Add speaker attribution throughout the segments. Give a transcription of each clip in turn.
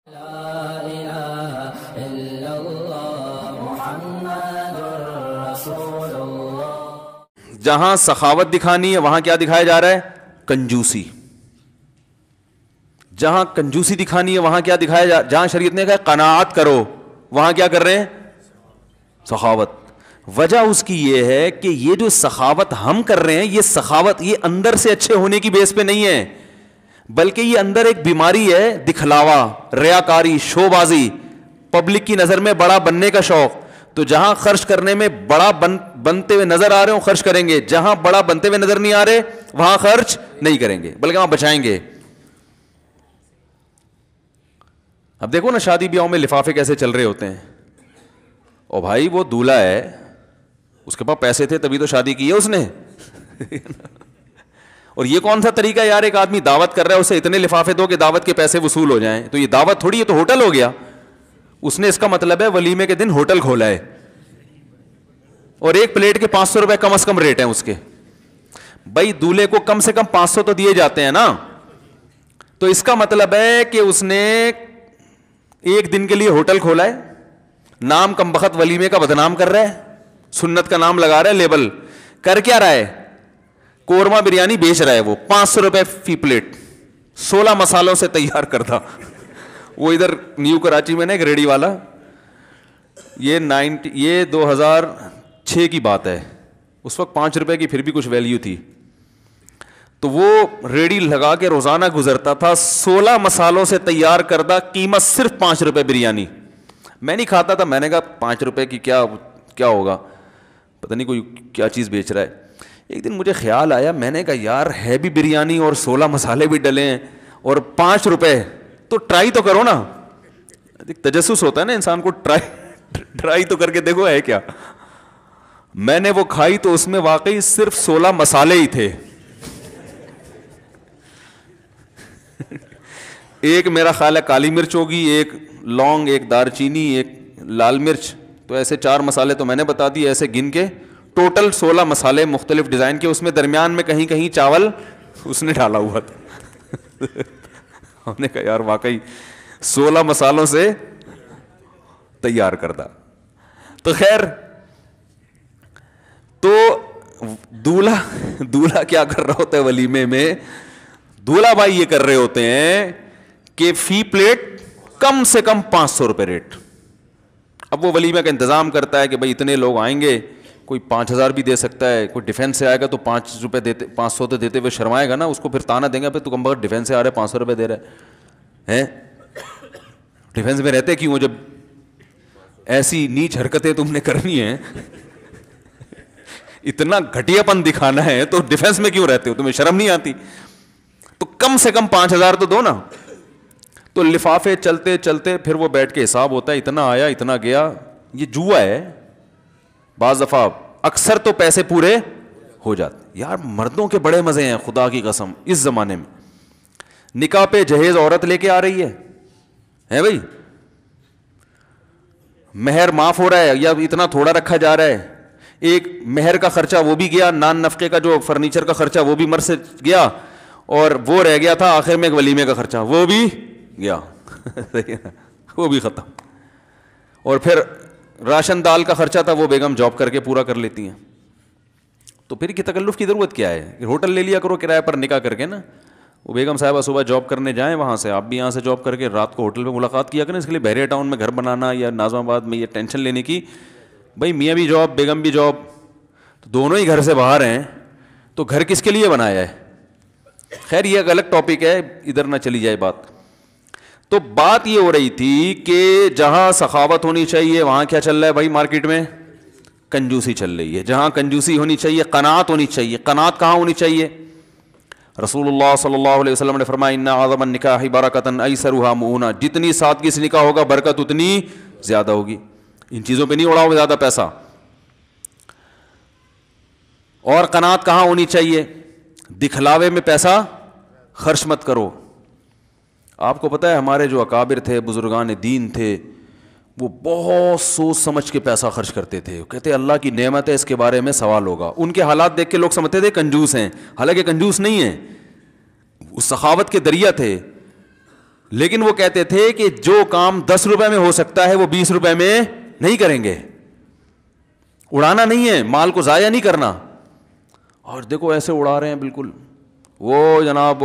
Speaker 1: لا الہ الا اللہ محمد رسول اللہ.
Speaker 2: جہاں سخاوت دکھانی ہے وہاں کیا دکھایا جا رہا ہے؟ کنجوسی. جہاں کنجوسی دکھانی ہے وہاں کیا دکھایا جہاں شریعت نے کہا قناعت کرو وہاں کیا کر رہے ہیں؟ سخاوت. وجہ اس کی یہ ہے کہ یہ جو سخاوت ہم کر رہے ہیں یہ سخاوت یہ اندر سے اچھے ہونے کی بیس پہ نہیں ہے, بلکہ یہ اندر ایک بیماری ہے, دکھلاوا, ریاکاری, شو بازی, پبلک کی نظر میں بڑا بننے کا شوق. تو جہاں خرچ کرنے میں بڑا بنتے ہوئے نظر آ رہے ہوں خرچ کریں گے, جہاں بڑا بنتے ہوئے نظر نہیں آ رہے وہاں خرچ نہیں کریں گے بلکہ وہاں بچائیں گے. اب دیکھو نا شادی بیاہوں میں لفافے کیسے چل رہے ہوتے ہیں. او بھائی وہ دولہا ہے, اس کے پاس پیسے تھے تبھی تو شادی کی ہے اس نے. اور یہ کون سا طریقہ ہے یار, ایک آدمی دعوت کر رہا ہے اسے اتنے لفافے دو کہ دعوت کے پیسے وصول ہو جائیں. تو یہ دعوت تھوڑی ہے, تو ہوٹل ہو گیا. اس نے اس کا مطلب ہے ولیمے کے دن ہوٹل کھولا ہے اور ایک پلیٹ کے 500 روپے کم از کم ریٹ ہیں اس کے. بھائی دولہے کو کم سے کم 500 تو دیے جاتے ہیں نا. تو اس کا مطلب ہے کہ اس نے ایک دن کے لیے ہوٹل کھولا ہے, نام کم بخت ولیمے کا بدنام کر رہا ہے, سنت کا نام لگا رہا ہے, لیبل کر کیا رہا ہے, قورمہ بریانی بیچ رہا ہے. وہ 500 روپے فی پلیٹ 16 مسالوں سے تیار کردہ. وہ ادھر نیو کراچی میں نا ایک ریڑی والا, یہ 2006 کی بات ہے, اس وقت 5 روپے کی پھر بھی کچھ ویلیو تھی. تو وہ ریڑی لگا کے روزانہ گزرتا تھا, 16 مسالوں سے تیار کردہ, قیمت صرف 5 روپے بریانی. میں نہیں کھاتا تھا, میں نے کہا 5 روپے کی کیا ہوگا, پتہ نہیں کوئی کیا چیز بیچ رہا ہے. ایک دن مجھے خیال آیا, میں نے کہا یار ہے بھی بریانی اور 16 مسالے بھی ڈلے ہیں اور 5 روپے, تو ٹرائی تو کرو نا. تجسس ہوتا ہے نا انسان کو, ٹرائی تو کر کے دیکھو ہے کیا. میں نے وہ کھائی تو اس میں واقعی صرف 16 مسالے ہی تھے. ایک میرا خیال ہے کالی مرچ ہوگی, ایک لونگ, ایک دار چینی, ایک لال مرچ, تو ایسے 4 مسالے تو میں نے بتا دیے ایسے گن کے. ٹوٹل 16 مسالے مختلف ڈیزائن کے, اس میں درمیان میں کہیں کہیں چاول اس نے ڈالا ہوا تھا. ہم نے کہا یار واقعی 16 مسالوں سے تیار کردہ. تو خیر, تو دولہا کیا کر رہا ہوتا ہے ولیمے میں, دولہا بھائی یہ کر رہے ہوتے ہیں کہ فی پلیٹ کم سے کم 500 روپے ریٹ. اب وہ ولیمے کا انتظام کرتا ہے کہ بھائی اتنے لوگ آئیں گے, کوئی 5000 بھی دے سکتا ہے, کوئی ڈیفینس سے آئے گا تو 5 روپے دیتے, 500 تو دیتے ہوئے شرمائے گا نا, اس کو پھر تانا دیں گے پھر تو کم بخت ڈیفینس سے آ رہا ہے 500 روپے دے رہا ہے. ڈیفینس میں رہتے کیوں, جب ایسی نیچ حرکتیں تم نے کرنی ہیں, اتنا گھٹیا پن دکھانا ہے تو ڈیفینس میں کیوں رہتے ہو, تمہیں شرم نہیں آتی؟ تو کم سے کم 5000 تو دو نا. تو لفافے چلتے چلتے پھر وہ بیٹھ کے حساب ہوتا ہے, اتنا آیا اتنا گیا. یہ جوا ہے, بعض دفعہ اکثر تو پیسے پورے ہو جاتے. یار مردوں کے بڑے مزے ہیں خدا کی قسم اس زمانے میں. نکاح پہ جہیز عورت لے کے آ رہی ہے بھائی, مہر معاف ہو رہا ہے یا اتنا تھوڑا رکھا جا رہا ہے, ایک مہر کا خرچہ وہ بھی گیا, نان نفقے کا جو فرنیچر کا خرچہ وہ بھی مر سے گیا, اور وہ رہ گیا تھا آخر میں ایک ولیمے کا خرچہ وہ بھی گیا. وہ بھی ختم. اور پھر راشن دال کا خرچہ تھا وہ بیگم جاب کر کے پورا کر لیتی ہیں. تو پھر کی تکلف کی ضرورت کیا ہے, ہوٹل لے لیا کرو کرایہ پر نکاح کر کے نا. وہ بیگم صاحبہ صبح جاب کرنے جائیں وہاں سے, آپ بھی یہاں سے جاب کر کے رات کو ہوٹل پہ ملاقات کیا کریں. اس کے لیے بحریہ ٹاؤن میں گھر بنانا یا ناظم آباد میں یہ ٹینشن لینے کی, بھائی میاں بھی جاب بیگم بھی جاب, تو دونوں ہی گھر سے باہر ہیں, تو گھر کس کے لیے بنایا ہے. خیر یہ ایک الگ ٹاپک ہے, ادھر نہ چلی جائے بات. تو بات یہ ہو رہی تھی کہ جہاں سخاوت ہونی چاہیے وہاں کیا چل رہا ہے بھائی مارکیٹ میں, کنجوسی چل رہی ہے. جہاں کنجوسی ہونی چاہیے قناعت ہونی چاہیے. قناعت کہاں ہونی چاہیے؟ رسول اللہ صلی اللہ علیہ وسلم نے فرمایا ان اعظم النکاح برکۃ ایسرھا مؤونہ, جتنی سادگی سے نکاح ہوگا برکت اتنی زیادہ ہوگی. ان چیزوں پہ نہیں اڑاؤ زیادہ پیسہ. اور قناعت کہاں ہونی چاہیے؟ دکھلاوے میں پیسہ خرچ مت کرو. آپ کو پتہ ہے ہمارے جو اکابر تھے, بزرگان دین تھے, وہ بہت سوچ سمجھ کے پیسہ خرچ کرتے تھے. کہتے اللہ کی نعمت ہے اس کے بارے میں سوال ہوگا. ان کے حالات دیکھ کے لوگ سمجھتے تھے کنجوس ہیں, حالانکہ کنجوس نہیں ہیں, وہ سخاوت کے دریا تھے. لیکن وہ کہتے تھے کہ جو کام 10 روپے میں ہو سکتا ہے وہ 20 روپے میں نہیں کریں گے. اڑانا نہیں ہے, مال کو ضائع نہیں کرنا. اور دیکھو ایسے اڑا رہے ہیں بالکل. وہ جناب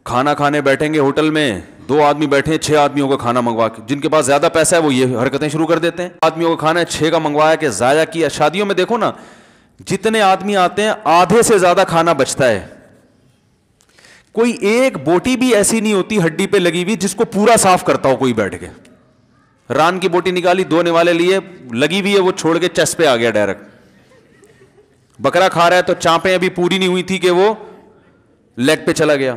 Speaker 2: کھانا کھانے بیٹھیں گے ہوٹل میں, 2 آدمی بیٹھے ہیں, 6 آدمیوں کا کھانا منگوا کے, جن کے پاس زیادہ پیسہ ہے وہ یہ حرکتیں شروع کر دیتے ہیں. آدمیوں کا کھانا ہے, 6 کا منگوایا کہ ضائع کیا. شادیوں میں دیکھو نا, جتنے آدمی آتے ہیں آدھے سے زیادہ کھانا بچتا ہے. کوئی ایک بوٹی بھی ایسی نہیں ہوتی ہڈی پہ لگی ہوئی جس کو پورا صاف کرتا ہو کوئی بیٹھ کے. ران کی بوٹی نکالی, 2 نوالے لیے, لگی ہوئی ہے, وہ چھوڑ کے چس پہ آ گیا ڈائریکٹ. بکرا کھا رہا ہے تو چانپیں ابھی پوری نہیں ہوئی تھی کہ وہ لیگ پہ چلا گیا.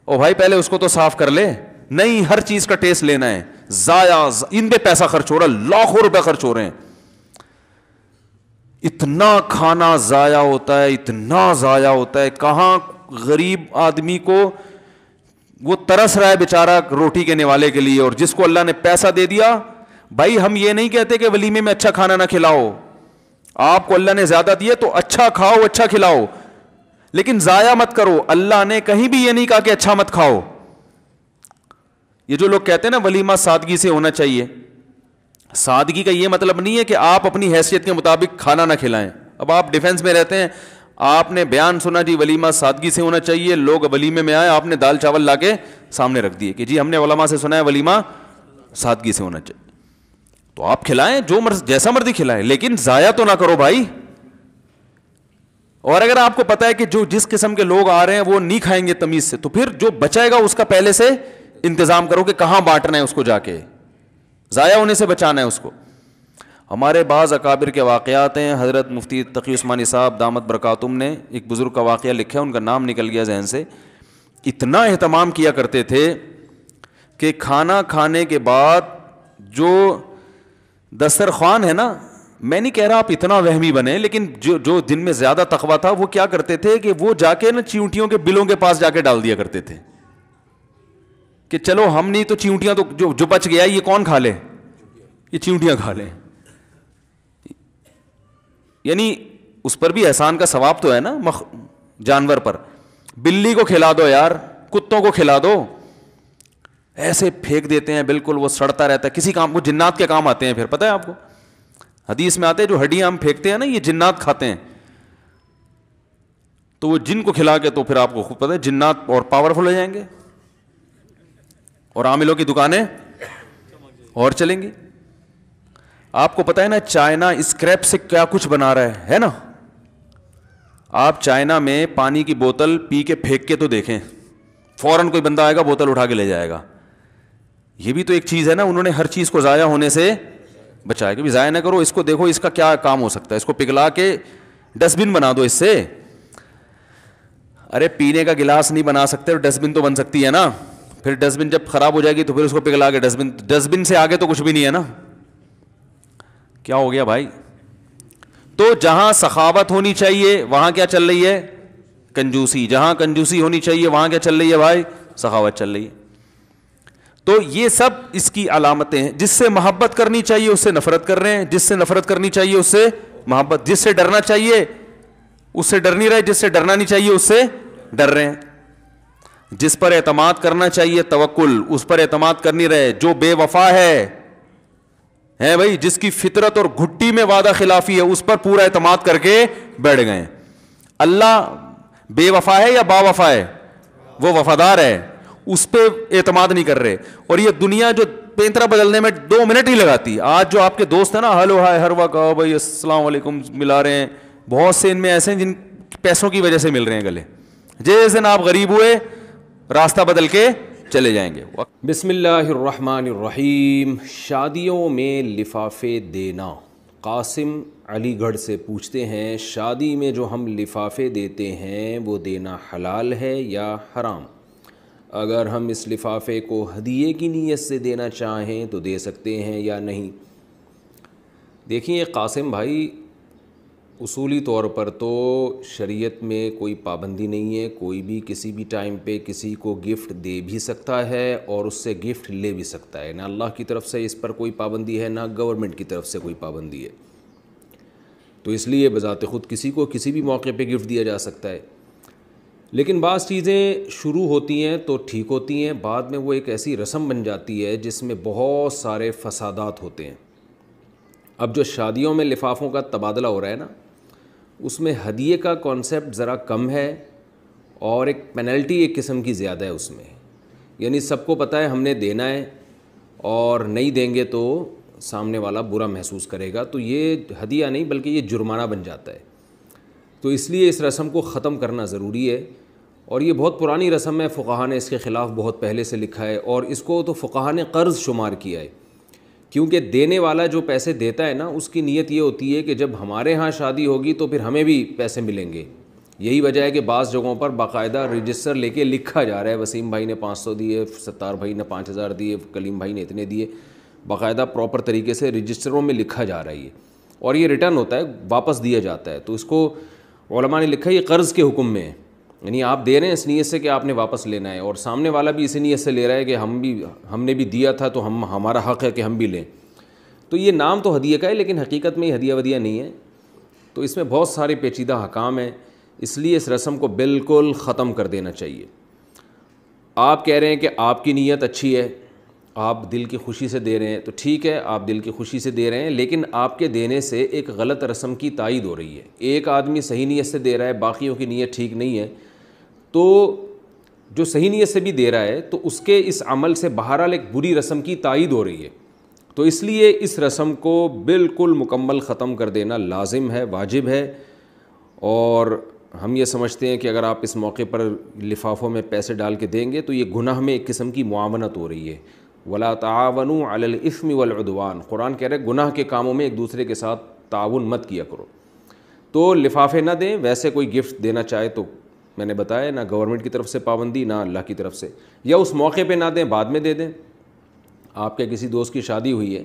Speaker 2: او بھائی پہلے اس کو تو صاف کر لے. نہیں, ہر چیز کا ٹیسٹ لینا ہے. ضائع ان پہ پیسہ خرچ ہو رہا ہے, لاکھوں روپے خرچ ہو رہے ہیں. اتنا کھانا ضائع ہوتا ہے, اتنا ضائع ہوتا ہے. کہاں غریب آدمی کو وہ ترس رہا ہے بیچارہ روٹی کے نوالے کے لیے, اور جس کو اللہ نے پیسہ دے دیا. بھائی ہم یہ نہیں کہتے کہ ولیمے میں اچھا کھانا نہ کھلاؤ, آپ کو اللہ نے زیادہ دیے تو اچھا کھاؤ, اچھا کھلاؤ, لیکن ضائع مت کرو. اللہ نے کہیں بھی یہ نہیں کہا کہ اچھا مت کھاؤ. یہ جو لوگ کہتے ہیں نا ولیمہ سادگی سے ہونا چاہیے, سادگی کا یہ مطلب نہیں ہے کہ آپ اپنی حیثیت کے مطابق کھانا نہ کھلائیں. اب آپ ڈیفینس میں رہتے ہیں, آپ نے بیان سنا جی ولیمہ سادگی سے ہونا چاہیے, لوگ ولیمے میں آئے, آپ نے دال چاول لا کے سامنے رکھ دیے کہ جی ہم نے علماء سے سنا ہے ولیمہ سادگی سے ہونا چاہیے. تو آپ کھلائیں, جو جیسا مرضی کھلائیں, لیکن ضائع تو نہ کرو بھائی. اور اگر آپ کو پتا ہے کہ جو جس قسم کے لوگ آ رہے ہیں وہ نہیں کھائیں گے تمیز سے, تو پھر جو بچائے گا اس کا پہلے سے انتظام کرو کہ کہاں بانٹنا ہے اس کو, جا کے ضائع ہونے سے بچانا ہے اس کو. ہمارے بعض اکابر کے واقعات ہیں. حضرت مفتی تقی عثمانی صاحب دامت برکاتہم نے ایک بزرگ کا واقعہ لکھا ہے, ان کا نام نکل گیا ذہن سے. اتنا اہتمام کیا کرتے تھے کہ کھانا کھانے کے بعد جو دسترخوان ہے نا, میں نہیں کہہ رہا آپ اتنا وہمی بنے, لیکن جو جن میں زیادہ تقویٰ تھا وہ کیا کرتے تھے کہ وہ جا کے نا چیونٹیوں کے بلوں کے پاس جا کے ڈال دیا کرتے تھے کہ چلو ہم نہیں تو چیونٹیاں تو جو بچ گیا یہ کون کھا لے, یہ چیونٹیاں کھا لیں. یعنی اس پر بھی احسان کا ثواب تو ہے نا جانور پر. بلی کو کھلا دو یار, کتوں کو کھلا دو. ایسے پھینک دیتے ہیں بالکل, وہ سڑتا رہتا ہے. کسی کام وہ جنات کے کام آتے ہیں پھر, پتہ ہے آپ کو حدیث میں آتے ہیں جو ہڈیاں ہم پھینکتے ہیں نا یہ جنات کھاتے ہیں. تو وہ جن کو کھلا کے تو پھر آپ کو خوب پتہ ہے جنات اور پاورفل ہو جائیں گے اور عاملوں کی دکانیں اور چلیں گی. آپ کو پتہ ہے نا چائنا اسکریپ سے کیا کچھ بنا رہا ہے نا. آپ چائنا میں پانی کی بوتل پی کے پھینک کے تو دیکھیں, فوراً کوئی بندہ آئے گا بوتل اٹھا کے لے جائے گا. یہ بھی تو ایک چیز ہے نا, انہوں نے ہر چیز کو ضائع ہونے سے بچایا کہ بھی ضائع نہ کرو. اس کو دیکھو اس کا کیا کام ہو سکتا ہے, اس کو پگھلا کے ڈسٹ بن بنا دو اس سے. ارے پینے کا گلاس نہیں بنا سکتے, ڈسٹ بن تو بن سکتی ہے نا. پھر ڈسٹ بن جب خراب ہو جائے گی تو پھر اس کو پگھلا کے ڈسٹ بن سے آگے تو کچھ بھی نہیں ہے نا. کیا ہو گیا بھائی. تو جہاں سخاوت ہونی چاہیے وہاں کیا چل رہی ہے, کنجوسی. جہاں کنجوسی ہونی چاہیے وہاں کیا چل رہی ہے بھائی, سخاوت چل رہی ہے. تو یہ سب اس کی علامتیں ہیں. جس سے محبت کرنی چاہیے اس سے نفرت کر رہے ہیں, جس سے نفرت کرنی چاہیے اس سے محبت, جس سے ڈرنا چاہیے اس سے ڈر نہیں رہے, جس سے ڈرنا نہیں چاہیے اس سے ڈر رہے ہیں. جس پر اعتماد کرنا چاہیے توکل, اس پر اعتماد کر نہیں رہے. جو بے وفا ہے بھائی, جس کی فطرت اور گھٹی میں وعدہ خلافی ہے اس پر پورا اعتماد کر کے بیٹھ گئے. اللہ بے وفا ہے یا با وفا ہے, وہ وفادار ہے, اس پہ اعتماد نہیں کر رہے. اور یہ دنیا جو پینترا بدلنے میں 2 منٹ ہی لگاتی. آج جو آپ کے دوست ہیں نا ہلو ہائے ہر وقت بھائی السلام علیکم ملا رہے ہیں, بہت سے ان میں ایسے ہیں جن پیسوں کی وجہ سے مل رہے ہیں گلے. جس دن آپ غریب ہوئے راستہ بدل کے چلے جائیں گے.
Speaker 3: بسم اللہ الرحمن الرحیم. شادیوں میں لفافے دینا. قاسم علی گڑھ سے پوچھتے ہیں شادی میں جو ہم لفافے دیتے ہیں وہ دینا حلال ہے یا حرام؟ اگر ہم اس لفافے کو ہدیے کی نیت سے دینا چاہیں تو دے سکتے ہیں یا نہیں؟ دیکھیں قاسم بھائی, اصولی طور پر تو شریعت میں کوئی پابندی نہیں ہے, کوئی بھی کسی بھی ٹائم پہ کسی کو گفٹ دے بھی سکتا ہے اور اس سے گفٹ لے بھی سکتا ہے. نہ اللہ کی طرف سے اس پر کوئی پابندی ہے, نہ گورنمنٹ کی طرف سے کوئی پابندی ہے. تو اس لیے بذات خود کسی کو کسی بھی موقع پہ گفٹ دیا جا سکتا ہے. لیکن بعض چیزیں شروع ہوتی ہیں تو ٹھیک ہوتی ہیں، بعد میں وہ ایک ایسی رسم بن جاتی ہے جس میں بہت سارے فسادات ہوتے ہیں۔ اب جو شادیوں میں لفافوں کا تبادلہ ہو رہا ہے نا، اس میں ہدیے کا کانسیپٹ ذرا کم ہے اور ایک پینلٹی ایک قسم کی زیادہ ہے اس میں، یعنی سب کو پتہ ہے ہم نے دینا ہے اور نہیں دیں گے تو سامنے والا برا محسوس کرے گا، تو یہ ہدیہ نہیں بلکہ یہ جرمانہ بن جاتا ہے۔ تو اس لیے اس رسم کو ختم کرنا ضروری ہے، اور یہ بہت پرانی رسم ہے، فقہا نے اس کے خلاف بہت پہلے سے لکھا ہے، اور اس کو تو فقہا نے قرض شمار کیا ہے، کیونکہ دینے والا جو پیسے دیتا ہے نا اس کی نیت یہ ہوتی ہے کہ جب ہمارے ہاں شادی ہوگی تو پھر ہمیں بھی پیسے ملیں گے۔ یہی وجہ ہے کہ بعض جگہوں پر باقاعدہ رجسٹر لے کے لکھا جا رہا ہے، وسیم بھائی نے 500 دیے، ستار بھائی نے 5000 دیے، کلیم بھائی نے اتنے دیے، باقاعدہ پراپر طریقے سے رجسٹروں میں لکھا جا رہا ہے یہ، اور یہ ریٹرن ہوتا ہے، واپس دیا جاتا ہے۔ تو اس کو علماء نے لکھا ہے یہ قرض کے حکم میں ہے، یعنی آپ دے رہے ہیں اس نیت سے کہ آپ نے واپس لینا ہے، اور سامنے والا بھی اسی نیت سے لے رہا ہے کہ ہم نے بھی دیا تھا تو ہمارا حق ہے کہ ہم بھی لیں۔ تو یہ نام تو ہدیے کا ہے لیکن حقیقت میں یہ ہدیہ ودیہ نہیں ہے، تو اس میں بہت سارے پیچیدہ حکام ہیں، اس لیے اس رسم کو بالکل ختم کر دینا چاہیے۔ آپ کہہ رہے ہیں کہ آپ کی نیت اچھی ہے، آپ دل کی خوشی سے دے رہے ہیں، تو ٹھیک ہے آپ دل کی خوشی سے دے رہے ہیں، لیکن آپ کے دینے سے ایک غلط رسم کی تائید ہو رہی ہے۔ ایک آدمی صحیح نیت سے دے رہا ہے، باقیوں کی نیت ٹھیک نہیں ہے، تو جو صحیح نیت سے بھی دے رہا ہے تو اس کے اس عمل سے بہرحال ایک بری رسم کی تائید ہو رہی ہے، تو اس لیے اس رسم کو بالکل مکمل ختم کر دینا لازم ہے، واجب ہے۔ اور ہم یہ سمجھتے ہیں کہ اگر آپ اس موقع پر لفافوں میں پیسے ڈال کے دیں گے تو یہ گناہ میں ایک قسم کی معاونت ہو رہی ہے۔ وَلَا تَعَاوَنُوا عَلَى الْإِثْمِ وَالْعُدْوَانِ، قرآن کہہ رہے گناہ کے کاموں میں ایک دوسرے کے ساتھ تعاون مت کیا کرو۔ تو لفافے نہ دیں، ویسے کوئی گفٹ دینا چاہے تو میں نے بتایا نہ گورنمنٹ کی طرف سے پابندی نہ اللہ کی طرف سے، یا اس موقع پہ نہ دیں بعد میں دے دیں۔ آپ کے کسی دوست کی شادی ہوئی ہے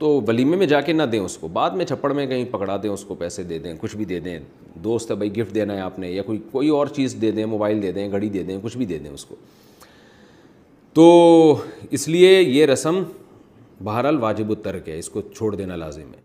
Speaker 3: تو ولیمے میں جا کے نہ دیں اس کو، بعد میں چھپڑ میں کہیں پکڑا دیں اس کو، پیسے دے دیں، کچھ بھی دے دیں، دوست ہے بھائی گفٹ دینا ہے آپ نے، یا کوئی اور چیز دے دیں، موبائل دے دیں، گھڑی دے دیں، کچھ بھی دے دیں اس کو۔ تو اس لیے یہ رسم بہرحال واجب الترک ہے، اس کو چھوڑ دینا لازم ہے۔